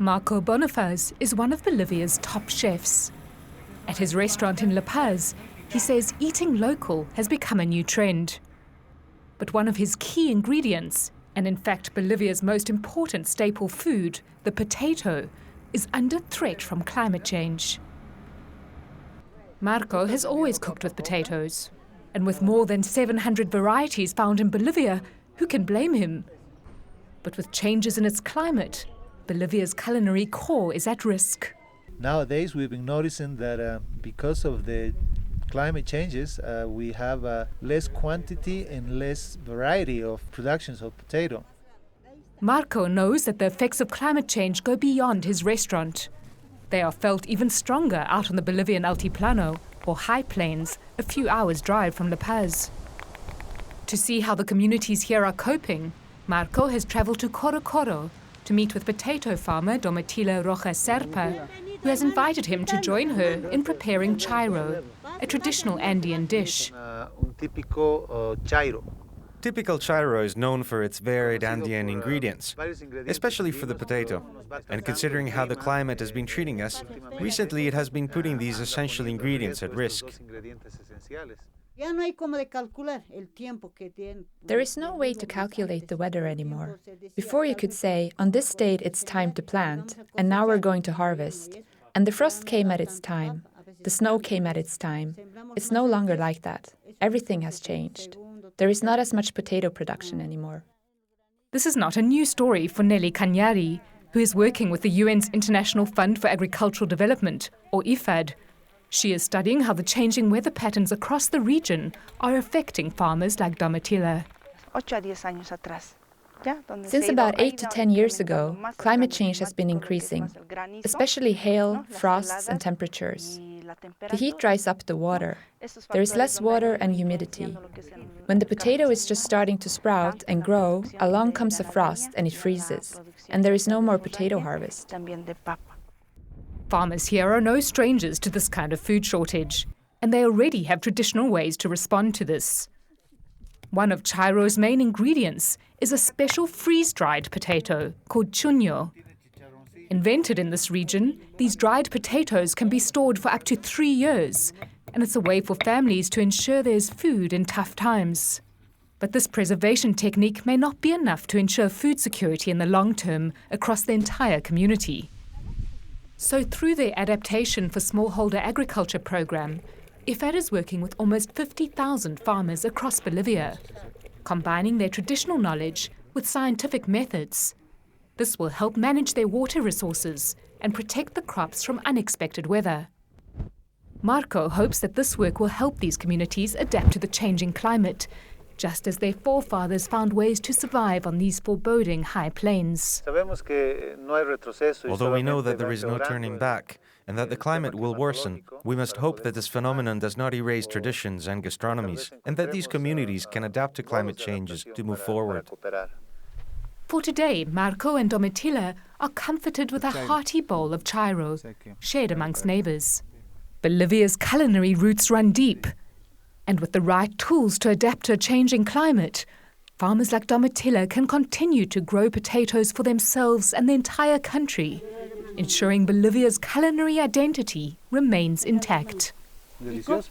Marko Bonifaz is one of Bolivia's top chefs. At his restaurant in La Paz, he says eating local has become a new trend. But one of his key ingredients, and in fact Bolivia's most important staple food, the potato, is under threat from climate change. Marko has always cooked with potatoes, and with more than 700 varieties found in Bolivia, who can blame him? But with changes in its climate, Bolivia's culinary core is at risk. Nowadays, we've been noticing that because of the climate changes, we have less quantity and less variety of productions of potato. Marko knows that the effects of climate change go beyond his restaurant. They are felt even stronger out on the Bolivian Altiplano, or high plains, a few hours' drive from La Paz. To see how the communities here are coping, Marko has travelled to Coro to meet with potato farmer Domitila Rojas Serpa, who has invited him to join her in preparing Chairo, a traditional Andean dish. Typical Chairo is known for its varied Andean ingredients, especially for the potato. And considering how the climate has been treating us, recently it has been putting these essential ingredients at risk. There is no way to calculate the weather anymore. Before you could say, on this date it's time to plant, and now we're going to harvest. And the frost came at its time. The snow came at its time. It's no longer like that. Everything has changed. There is not as much potato production anymore. This is not a new story for Nelly Cañari, who is working with the UN's International Fund for Agricultural Development, or IFAD. She is studying how the changing weather patterns across the region are affecting farmers like Domitila. Since about 8 to 10 years ago, climate change has been increasing, especially hail, frosts and temperatures. The heat dries up the water. There is less water and humidity. When the potato is just starting to sprout and grow, along comes a frost and it freezes, and there is no more potato harvest. Farmers here are no strangers to this kind of food shortage, and they already have traditional ways to respond to this. One of Chairo's main ingredients is a special freeze-dried potato called chuño. Invented in this region, these dried potatoes can be stored for up to 3 years, and it's a way for families to ensure there's food in tough times. But this preservation technique may not be enough to ensure food security in the long term across the entire community. So through their Adaptation for Smallholder Agriculture program, IFAD is working with almost 50,000 farmers across Bolivia, combining their traditional knowledge with scientific methods. This will help manage their water resources and protect the crops from unexpected weather. Marko hopes that this work will help these communities adapt to the changing climate, just as their forefathers found ways to survive on these foreboding high plains. Although we know that there is no turning back and that the climate will worsen, we must hope that this phenomenon does not erase traditions and gastronomies, and that these communities can adapt to climate changes to move forward. For today, Marko and Domitila are comforted with a hearty bowl of Chairo, shared amongst neighbours. Bolivia's culinary roots run deep, and with the right tools to adapt to a changing climate, farmers like Domitila can continue to grow potatoes for themselves and the entire country, ensuring Bolivia's culinary identity remains intact. Delicioso.